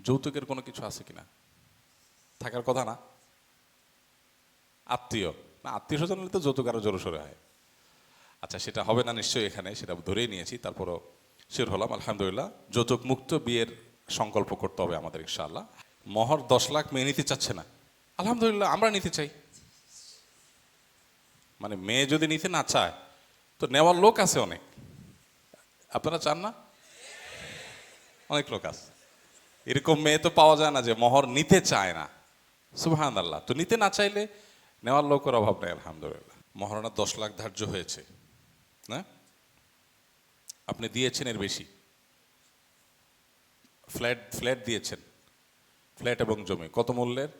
যৌতুকের কোনো কিছু আছে কিনা? থাকার কথা না? আত্মীয় না, আত্মীয় স্বজন হলে তো যৌতুক আরো জোরে সোরে হয়। আচ্ছা, সেটা হবে না নিশ্চয়ই, এখানে সেটা ধরেই নিয়েছি, তারপরও শিওর হলাম। আলহামদুলিল্লাহ, যৌতুক মুক্ত বিয়ের সংকল্প করতে হবে আমাদের ইনশাআল্লাহ। মহর 10 লাখ মেয়ে নিতে চাচ্ছে না, আলহামদুলিল্লাহ আমরা নিতে চাই। মানে মেয়ে যদি নিতে না চায় তো নেওয়ার লোক আছে অনেক। আপনারা চান না? অনেক লোক আছে, এরকম মেয়ে তো পাওয়া যায় না যে মহর নিতে চায় না। সুবহানাল্লাহ। তো নিতে না চাইলে নেওয়ার লোকের অভাব নেই আলহামদুলিল্লাহ। মহারণা 10 লাখ ধার্য হয়েছে না, আপনি দিয়েছেন এর বেশি। ফ্ল্যাট দিয়েছেন, ফ্ল্যাট এবং জমি কত মূল্যের?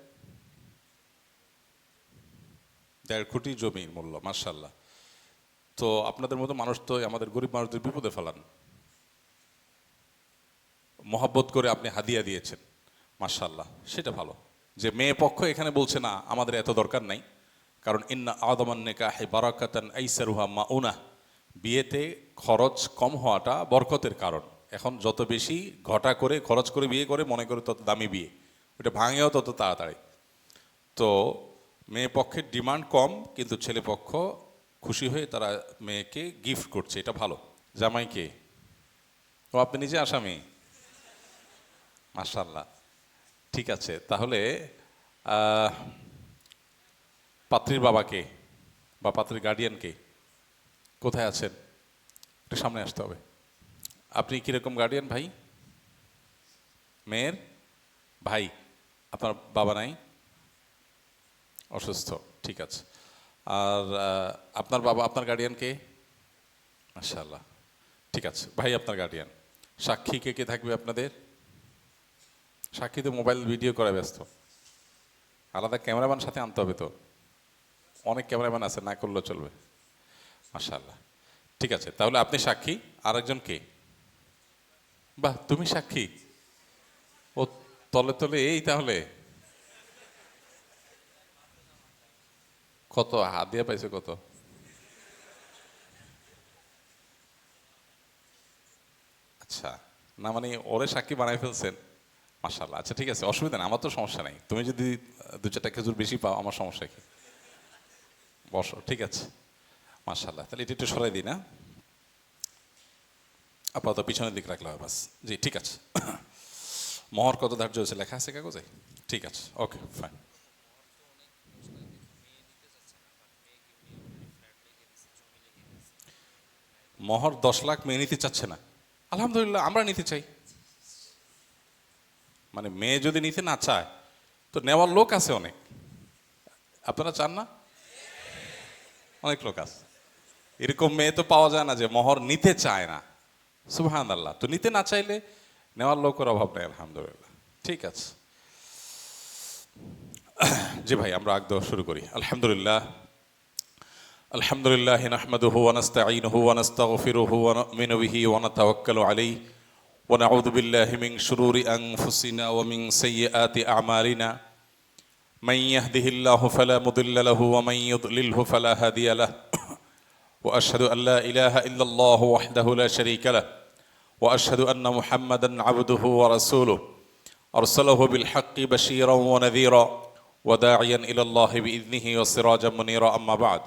1.5 কোটি জমির মূল্য, মাশাআল্লাহ। তো আপনাদের মতো মানুষ তো আমাদের গরিব মানুষদের বিপদে ফেলান। মহব্বত করে আপনি হাদিয়া দিয়েছেন, মাশাআল্লাহ, সেটা ভালো। যে মেয়ে পক্ষ এখানে বলছে না আমাদের এত দরকার নাই, কারণ ইন্না আদামান নিকাহি বারাকাতান আইসারুহা মাউনা, বিয়েতে খরচ কম হওয়াটা বরকতের কারণ। এখন যত বেশি ঘটা করে খরচ করে বিয়ে করে মনে করে তত দামি বিয়ে, ওটা ভাঙেও তত তাড়াতাড়ি। তো মেয়ে পক্ষের ডিমান্ড কম, কিন্তু ছেলে পক্ষ খুশি হয়ে তারা মেয়েকে গিফট করছে, এটা ভালো। জামাইকে ও আপনি নিজে আসামি, মাশাআল্লাহ। ঠিক আছে, তাহলে পাত্রীর বাবাকে বা পাত্রীর গার্ডিয়ানকে কোথায় আছেন? একটু সামনে আসতে হবে। আপনি কিরকম গার্ডিয়ান ভাই? মেয়ের ভাই, আপনার বাবা নাই, অসুস্থ, ঠিক আছে। আর আপনার বাবা, আপনার গার্ডিয়ান কে? মাশাআল্লাহ, ঠিক আছে, ভাই আপনার গার্ডিয়ান। সাক্ষী কে কে থাকবে আপনাদের? সাক্ষী তো মোবাইল ভিডিও করা ব্যস্ত, আলাদা ক্যামেরাম্যান সাথে আনতে হবে। তো অনেক ক্যামেরাম্যান আছে, না করলেও চলবে। মাশাআল্লাহ, ঠিক আছে, তাহলে আপনি সাক্ষী, আরেকজন কে? বাহ, তুমি সাক্ষী, ও তলে তলে এই, তাহলে কত হাত দিয়ে পাইছে কত? আচ্ছা, না মানে ওরে সাক্ষী বানাই ফেলছেন, মাশাআল্লাহ। আচ্ছা ঠিক আছে, অসুবিধা নেই, আমার তো সমস্যা নেই। তুমি যদি 2-4টা খেজুর বেশি পাও আমার সমস্যা কি? বসো, ঠিক আছে, মাশাআল্লাহ। তাহলে এটা একটু সরাই দিই না, আপাতত পিছনের দিক রাখলে হয় বাস। জি ঠিক আছে। মহর কত ধার্য হয়েছে লেখা আছে কাগজে? ঠিক আছে, ওকে ফাইন। মহর 10 লাখ মেয়ে নিতে চাচ্ছে না, আলহামদুলিল্লাহ আমরা নিতে চাই। মানে মেয়ে যদি নিতে না চায় তো নেওয়ার লোক আছে অনেক। আপনারা চান না? অনেক লোক আছে, এরকম মেয়ে তো পাওয়া যায় না যে মহর নিতে চায় না। সুবহানাল্লাহ। তো নিতে না চাইলে নেওয়ার লোকের অভাব নেই আলহামদুলিল্লাহ। ঠিক আছে, জি ভাই, আমরা আগদ শুরু করি। আলহামদুলিল্লাহ, আলহামদুলিল্লাহ নাহমাদুহু ওয়া নাস্তাঈনুহু ওয়া নাস্তাগফিরুহু ওয়া নু'মিনু বিহি ওয়া নাতাওয়াক্কালু আলাইহি ওয়া নাউযু বিল্লাহি মিন শুরুরি আনফুসিনা ওয়া মিন সাইয়্যাতি আ'মালিনা মান ইয়াহদিহিল্লাহু ফালা মুদিল্লা লাহু ওয়া মান ইউদ্লিলহু ফালা হাদিয়া লাহু ওয়া আশহাদু আল লা ইলাহা ইল্লাল্লাহু ওয়াহদাহু লা শারীকা লাহু ওয়া আশহাদু আন্না মুহাম্মাদান আবদুহু ওয়া রাসূলুহু আরসালাহু বিল হাক্কি বাশীরান ওয়া নাযীরা ওয়া দাঈয়ান ইলাল্লাহি বিইذনিহি ওয়া সিরাজাম মুনীরা। আম্মা বা'দ,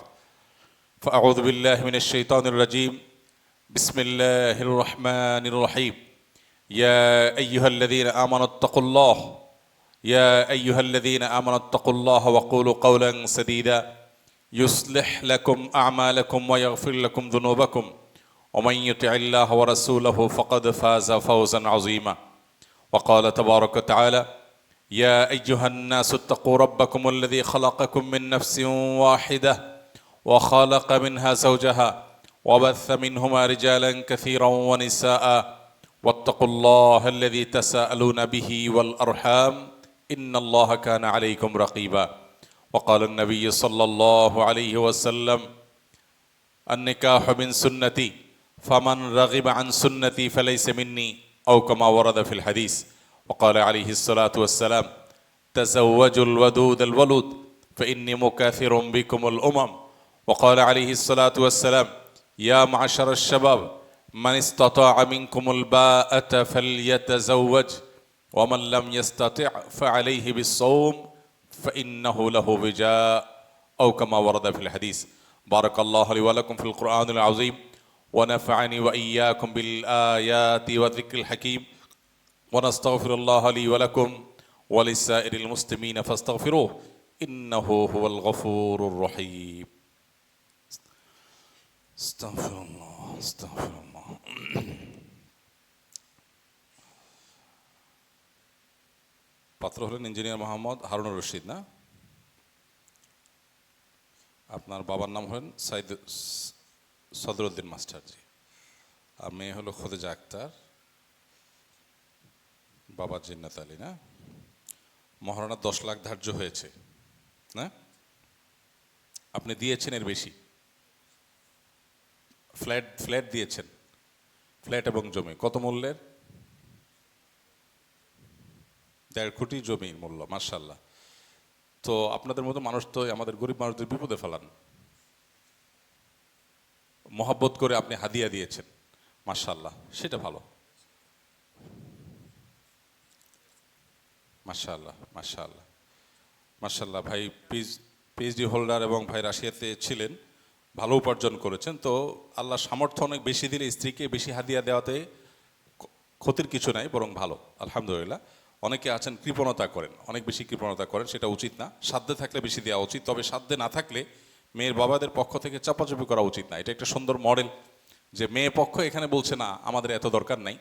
فأعوذ بالله من الشيطان الرجيم. بسم الله الرحمن الرحيم. يا أيها الذين آمنوا اتقوا الله يا أيها الذين آمنوا اتقوا الله وقولوا قولا سديدا يصلح لكم أعمالكم ويغفر لكم ذنوبكم ومن يطع الله ورسوله فقد فاز فوزا عظيما. وقال تبارك وتعالى: يا أيها الناس اتقوا ربكم الذي خلقكم من نفس واحدة وخلق منها زوجها وبث منهما رجالا كثيرا ونساء واتقوا الله الذي تساءلون به والأرحام إن الله كان عليكم رقيبا. وقال النبي صلى الله عليه وسلم: النكاح من سنتي فمن رغب عن سنتي فليس مني أو كما ورد في الحديث. وقال عليه الصلاة والسلام: تزوجوا الودود الولود فإني مكاثر بكم الأمم. وقال عليه الصلاة والسلام: يا معشر الشباب من استطاع منكم الباءة فليتزوج ومن لم يستطع فعليه بالصوم فإنه له وجاء أو كما ورد في الحديث. بارك الله لي ولكم في القرآن العظيم ونفعني وإياكم بالآيات والذكر الحكيم ونستغفر الله لي ولكم ولسائر المسلمين فاستغفروه إنه هو الغفور الرحيم. استغفر الله استغفر الله. পাত্র হলেন ইঞ্জিনিয়ার মোহাম্মদ হারুনুর রশিদ, না? আপনার বাবার নাম হলেন সদরুদ্দিন মাস্টারজি, আর মেয়ে হলো খোদেজা আক্তার, বাবা জিন্নাত আলী, না? মহারণা 10 লাখ ধার্য হয়েছে, না? আপনি দিয়েছেন এর বেশি। ফ্ল্যাট দিয়েছেন, ফ্ল্যাট এবং জমি কত মূল্যের? 1.5 কোটি জমির মূল্য, মাশাআল্লাহ। তো আপনাদের মতো মানুষ তো আমাদের গরিব মানুষদের বিপদে ফেলান। মহব্বত করে আপনি হাদিয়া দিয়েছেন, মাশাআল্লাহ, সেটা ভালো। মাশাআল্লাহ মাশাআল্লাহ মাশাআল্লাহ। ভাই পিএইচডি হোল্ডার এবং ভাই রাশিয়াতে ছিলেন, ভালো উপার্জন করেছেন। তো আল্লাহ সামর্থ্য অনেক বেশি দিলে স্ত্রীকে বেশি হাদিয়া দেওয়াতে ক্ষতির কিছু নাই, বরং ভালো, আলহামদুলিল্লাহ। অনেকে আছেন কৃপণতা করেন, অনেক বেশি কৃপণতা করেন, সেটা উচিত না। সাধ্যে থাকলে বেশি দেওয়া উচিত, তবে সাধ্যে না থাকলে মেয়ের বাবাদের পক্ষ থেকে চাপাচাপি করা উচিত না। এটা একটা সুন্দর মডেল যে মেয়ে পক্ষ এখানে বলছে না আমাদের এত দরকার নাই,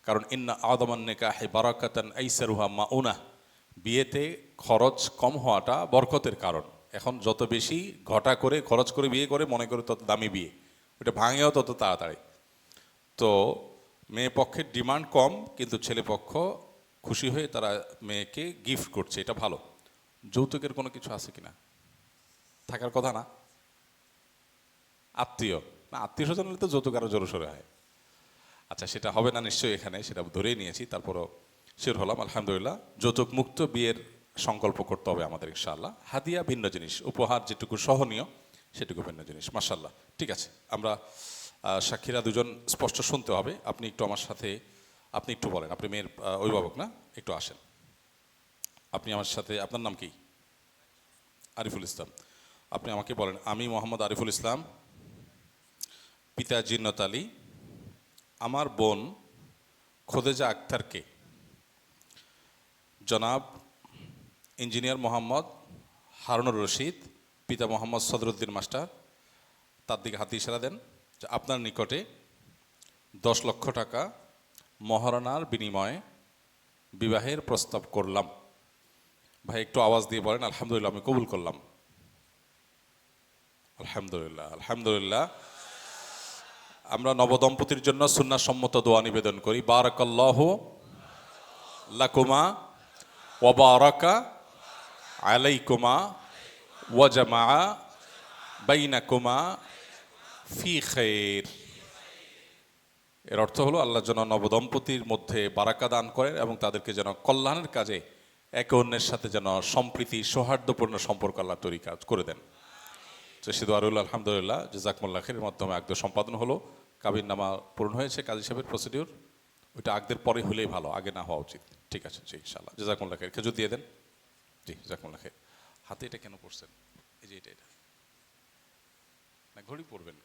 কারণ ইন্না আদামান নিকাহি বারাকাতান আইসারুহা মাউনা, বিয়েতে খরচ কম হওয়াটা বরকতের কারণ। এখন যত বেশি ঘটা করে খরচ করে বিয়ে করে মনে করে তত দামি বিয়ে, ওটা ভাঙেও তত তাড়াতাড়ি। তো মেয়ে পক্ষের ডিমান্ড কম, কিন্তু ছেলে পক্ষ খুশি হয়ে তারা মেয়েকে গিফট করছে, এটা ভালো। যৌতুকের কোনো কিছু আছে কিনা? থাকার কথা না? আত্মীয় না, আত্মীয় স্বজন হলে তো যৌতুক আরো জোরে সোরে হয়। আচ্ছা, সেটা হবে না নিশ্চয়ই, এখানে সেটা ধরেই নিয়েছি, তারপরও শিওর হলাম, আলহামদুলিল্লাহ। যৌতুক মুক্ত বিয়ের সংকল্প করতে হবে আমাদের ইনশাআল্লাহ। হাদিয়া ভিন্ন জিনিস, উপহার যেটুকু সহনীয় সেটুকু ভিন্ন জিনিস, মাশাআল্লাহ। ঠিক আছে, আমরা সাক্ষীরা দুজন স্পষ্ট শুনতে হবে। আপনি একটু আমার সাথে, আপনি একটু বলেন, আপনি মেয়ের অভিভাবক না? একটু আসেন আপনি আমার সাথে। আপনার নাম কি? আরিফুল ইসলাম। আপনি আমাকে বলেন, আমি মোহাম্মদ আরিফুল ইসলাম, পিতা জিন্নাত আলী, আমার বোন খোদেজা আক্তারকে জনাব ইঞ্জিনিয়ার মোহাম্মদ হারুনুর রশিদ, পিতা মোহাম্মদ সদরুদ্দিন মাস্টার, তার দিকে হাতে ইশারা দেন যে আপনার নিকটে 10 লক্ষ টাকা মহারণার বিনিময়ে বিবাহের প্রস্তাব করলাম। ভাই একটু আওয়াজ দিয়ে বলেন আলহামদুলিল্লাহ, আমি কবুল করলাম। আলহামদুলিল্লাহ আলহামদুলিল্লাহ। আমরা নবদম্পতির জন্য সুন্নাহসম্মত দোয়া নিবেদন করি। বারাকাল্লাহু লাকুমা ওয়া বারাকা আলাইকুমা ওয়া জামাআ বাইনাকুমা ফি খাইর। এর অর্থ হলো আল্লাহ যেন নবদম্পতির মধ্যে বারাকা দান করেন এবং তাদেরকে যেন কল্যাণের কাজে একে অন্যের সাথে যেন সম্প্রীতি সৌহার্দ্যপূর্ণ সম্পর্ক আল্লাহ তৈরি কাজ করে দেন। চেষ্টিদ আরুল আলহামদুলিল্লাহ, জাযাকুমুল্লাহ খাইর মাধ্যমে আকদ সম্পাদন হলো, কাবির নামা পূরণ হয়েছে, কাজী সাহেবের প্রসিডিউর ওইটা আকদের পরে হলেই ভালো, আগে না হওয়া উচিত। ঠিক আছে, জি ইনশাআল্লাহ। জাযাকুমুল্লাহ খাইর। খেজুর দিয়ে দেন। জি জাযাকুমুল্লাহ খাইর। হাতে এটা কেন পড়ছেন? এই যে এটা না, ঘড়ি পরবেন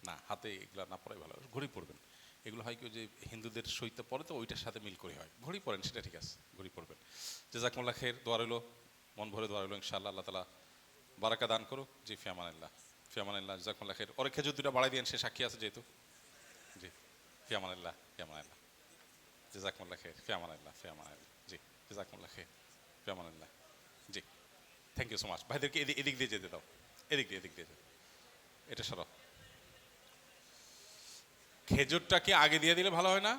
না, হাতে এগুলা না পরাই ভালো, ঘড়ি পরবেন। এগুলো হয় কি যে হিন্দুদের সইতে পরে তো ওইটার সাথে মিল করে হয়, ঘড়ি পরেন সেটা ঠিক আছে, ঘড়ি পরবেন। জাযাকুমুল্লাহ খাইর। দোয়া রইল, মন ভরে দোয়া রইল ইনশাআল্লাহ, আল্লাহ তাআলা বারাকা দান করুক। জি ফিয়ামানিল্লাহ ফিয়ামানিল্লাহ। জাযাকুমুল্লাহ খাইর। ওরে খেজুর দুটো বাড়াই দিয়েন, সে সাক্ষী আছে যেহেতু। জি ফিয়ামানিল্লাহ ফিয়ামানিল্লাহ। জাযাকুমুল্লাহ খাইর। ফিয়ামানিল্লাহ ফিয়ামানিল্লাহ। জি জাযাকুমুল্লাহ খাইর। ফিয়ামানিল্লাহ। জি থ্যাংক ইউ সো মাচ। ভাইদেরকে এদিক দিয়ে যেতে দাও, এদিক দিয়ে যেতে। এটা সরো। খেজুরটা কি আগে দিয়ে দিলে ভালো হয় না?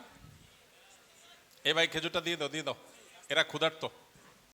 এ ভাই খেজুরটা দিয়ে দাও, দিয়ে দাও, এরা ক্ষুধার্ত।